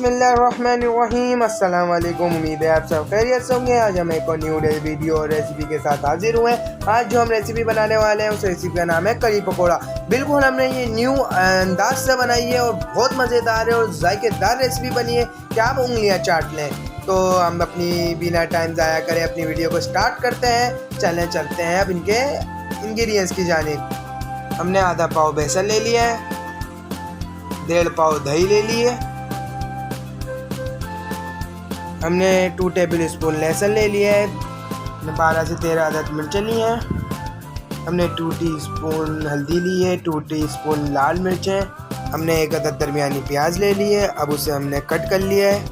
बिस्मिल्लाहिर्रहमानिर्रहीम। अस्सलाम वालेकुम। उम्मीद है आप सब खैरियत से होंगे। आज हम एक और न्यू वीडियो और रेसिपी के साथ हाजिर हुए हैं। आज जो हम रेसिपी बनाने वाले हैं उस रेसिपी का नाम है करी पकोड़ा। बिल्कुल हमने ये न्यू अंदाज से बनाई है और बहुत मज़ेदार है और जायकेदार रेसिपी बनी है कि आप उंगलियां चाट लें। तो हम अपनी बिना टाइम ज़ाया करें अपनी वीडियो को स्टार्ट करते हैं। चलते हैं अब इनके इंग्रेडिएंट्स की जानिब। हमने आधा पाव बेसन ले लिया है, 1.5 पाव दही ले लिए, हमने 2 टेबल स्पून लहसुन ले लिया है, 12 से 13 अदद मिर्चें ली हैं, हमने 2 टीस्पून हल्दी ली है, 2 टीस्पून लाल मिर्चें, हमने 1 अदद दरमियानी प्याज ले ली है। अब उसे हमने कट कर लिया है।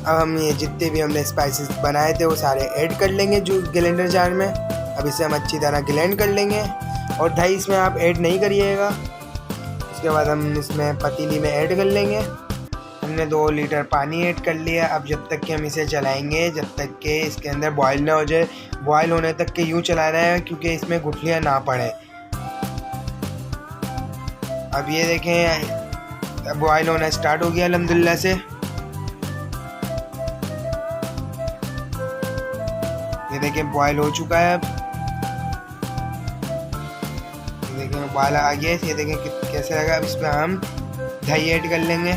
अब हम ये जितने भी हमने स्पाइसेस बनाए थे वो सारे ऐड कर लेंगे जो ग्राइंडर जार में। अब इसे हम अच्छी तरह ग्राइंड कर लेंगे और दही इसमें आप ऐड नहीं करिएगा। उसके बाद हम इसमें पतीली में ऐड कर लेंगे। हमने 2 लीटर पानी ऐड कर लिया। अब जब तक कि हम इसे चलाएंगे जब तक कि इसके अंदर बॉयल ना हो जाए, बॉयल होने तक के यूँ चलाना है क्योंकि इसमें गुठलियाँ ना पड़े। अब ये देखें बॉयल होना स्टार्ट हो गया अल्हम्दुलिल्लाह से। ये देखें बॉयल हो चुका है। ये देखें बॉयल आ गया। ये देखें कैसे लगा। अब इसमें हम दही ऐड कर लेंगे।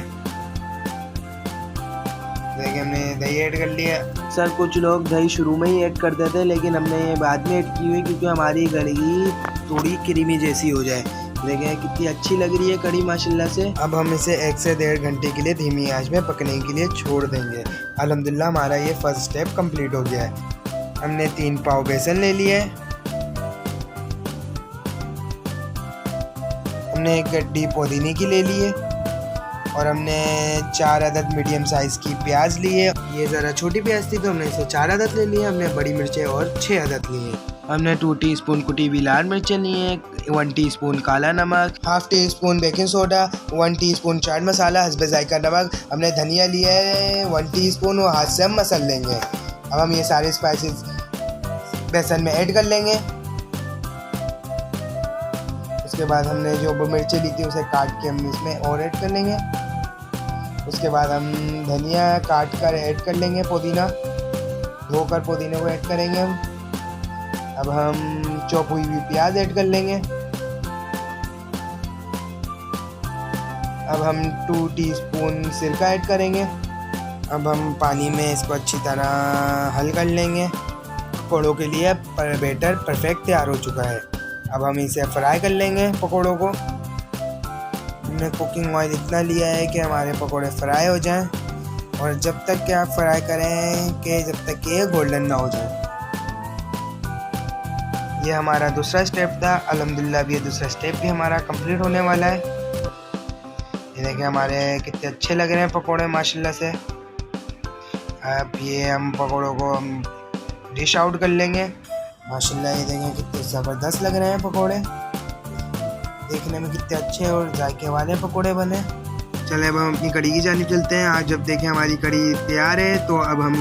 देखिए हमने दही ऐड कर लिया। सर कुछ लोग दही शुरू में ही ऐड कर देते हैं लेकिन हमने ये बाद में ऐड की हुई क्योंकि हमारी कढ़ी थोड़ी क्रीमी जैसी हो जाए। देखें कितनी अच्छी लग रही है कढ़ी माशाल्लाह से। अब हम इसे 1 से 1.5 घंटे के लिए धीमी आंच में पकने के लिए छोड़ देंगे। अल्हम्दुलिल्लाह हमारा ये फर्स्ट स्टेप कंप्लीट हो गया है। हमने 3 पाव बेसन ले लिए, हमने 1 गड्डी पुदीने की ले ली है और हमने 4 अदद मीडियम साइज़ की प्याज ली है। ये ज़रा छोटी प्याज थी तो हमने इसे 4 अदद ले लिए। हमने बड़ी मिर्चें और 6 अदद ली हैं। हमने 2 टीस्पून कुटी हुई लाल मिर्चें ली हैं, 1 टीस्पून काला नमक, ½ teaspoon baking soda, 1 teaspoon chaat masala, हस्बे जायका नमक। हमने धनिया लिया है 1 टीस्पून, वो हाथ से हम मसल लेंगे। अब हम ये सारे स्पाइसेस बेसन में ऐड कर लेंगे। उसके बाद हमने जो मिर्चें ली थी उसे काट के हम इसमें और ऐड कर लेंगे। उसके बाद हम धनिया काट कर ऐड कर लेंगे, पुदीना धोकर पुदीने को ऐड करेंगे हम। अब हम चॉप हुई हुई प्याज ऐड कर लेंगे। अब हम 2 टीस्पून सिरका ऐड करेंगे। अब हम पानी में इसको अच्छी तरह हल कर लेंगे। पकौड़ों के लिए बैटर परफेक्ट तैयार हो चुका है। अब हम इसे फ्राई कर लेंगे पकौड़ों को। हमने कुकिंग ऑयल इतना लिया है कि हमारे पकौड़े फ्राई हो जाएं और जब तक कि आप फ्राई करें कि जब तक कि ये गोल्डन ना हो जाए। ये हमारा दूसरा स्टेप था। अल्हम्दुलिल्लाह अब ये दूसरा स्टेप भी हमारा कंप्लीट होने वाला है। ये देखिए हमारे कितने अच्छे लग रहे हैं पकौड़े माशाल्लाह से। अब ये हम पकौड़ों को हम डिश आउट कर लेंगे। माशाल्लाह ये देखें कितने ज़बरदस्त लग रहे हैं पकोड़े, देखने में कितने अच्छे और जायके वाले पकोड़े बने। चले अब हम अपनी कढ़ी की जानिब चलते हैं। आज जब देखें हमारी कढ़ी तैयार है तो अब हम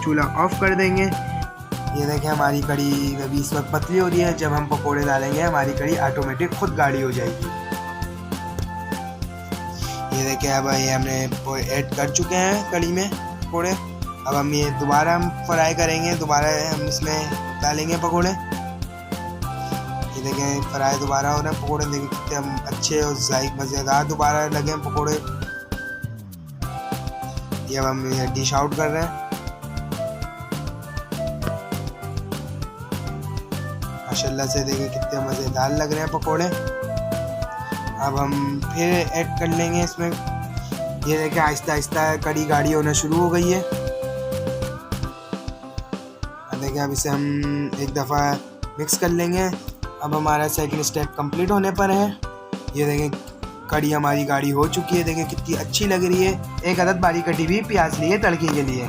चूल्हा ऑफ कर देंगे। ये देखें हमारी कढ़ी अभी इस वक्त पतली हो रही है। जब हम पकोड़े डालेंगे हमारी कढ़ी ऑटोमेटिक खुद गाढ़ी हो जाएगी। ये देखें अब ये हमने ऐड कर चुके हैं कढ़ी में पकोड़े। अब हम ये दोबारा हम फ्राई करेंगे, दोबारा हम इसमें डालेंगे पकोड़े। ये देखें फ्राई दोबारा हो रहे हैं पकोड़े। देखें कितने हम अच्छे और मज़ेदार दोबारा लगे हैं पकोड़े। ये अब हम ये डिश आउट कर रहे हैं। माशाल्लाह से देखें कितने मज़ेदार लग रहे हैं पकोड़े। अब हम फिर ऐड कर लेंगे इसमें। ये देखें आहिस्ता आहिस्ता कढ़ी गाढ़ी होना शुरू हो गई है। देखिए अब इसे हम एक दफ़ा मिक्स कर लेंगे। अब हमारा सेकंड स्टेप कंप्लीट होने पर है। ये देखें कढ़ी हमारी गाढ़ी हो चुकी है। देखें कितनी अच्छी लग रही है। 1 अदद बारीक कटी हुई प्याज लिए तड़के के लिए,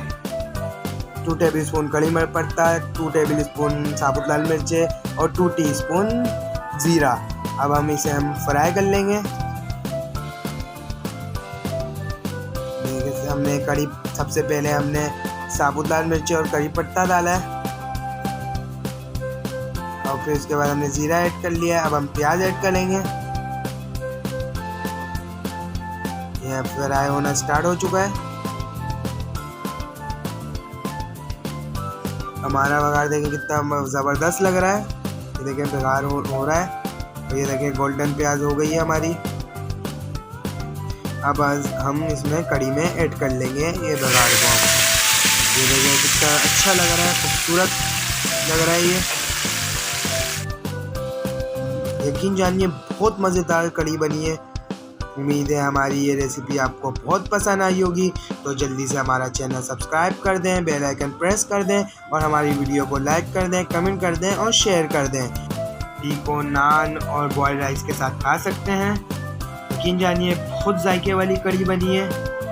2 टेबल स्पून कड़ी मिर्च पत्ता, 2 टेबल स्पून साबुत लाल मिर्चें और 2 टीस्पून ज़ीरा। अब हम इसे हम फ्राई कर लेंगे। देखिए हमने कड़ी सबसे पहले हमने साबुत लाल मिर्चें और कड़ी पत्ता डाला है और फिर उसके बाद हमने ज़ीरा ऐड कर लिया। अब हम प्याज ऐड करेंगे। यह फ्राई होना स्टार्ट हो चुका है। हमारा बघार देखें कितना ज़बरदस्त लग रहा है। ये देखें बघार हो रहा है। और ये देखें गोल्डन प्याज हो गई है हमारी। अब हम इसमें कड़ी में ऐड कर लेंगे ये बघार को। ये देखें कितना अच्छा लग रहा है, खूबसूरत लग रहा है ये। यकीन जानिए बहुत मज़ेदार कड़ी बनी है। उम्मीद है हमारी ये रेसिपी आपको बहुत पसंद आई होगी। तो जल्दी से हमारा चैनल सब्सक्राइब कर दें, बेल आइकन प्रेस कर दें और हमारी वीडियो को लाइक कर दें, कमेंट कर दें और शेयर कर दें। टी को नान और बॉइल्ड राइस के साथ खा सकते हैं। यकीन जानिए बहुत जायके वाली कड़ी बनी है।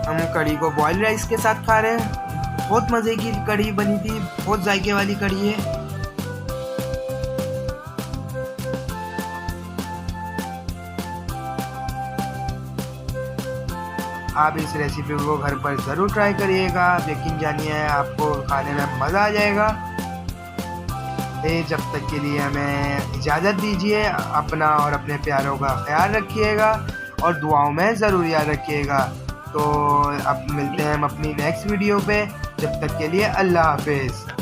हम कड़ी को बॉइल्ड राइस के साथ खा रहे हैं। बहुत मज़े की कड़ी बनी थी, बहुत जायके वाली कड़ी है। आप इस रेसिपी को घर पर ज़रूर ट्राई करिएगा। यकीन जानिए आपको खाने में मज़ा आ जाएगा। जब तक के लिए हमें इजाज़त दीजिए। अपना और अपने प्यारों का ख्याल रखिएगा और दुआओं में ज़रूर याद रखिएगा। तो अब मिलते हैं हम अपनी नेक्स्ट वीडियो पे। जब तक के लिए अल्लाह हाफिज़।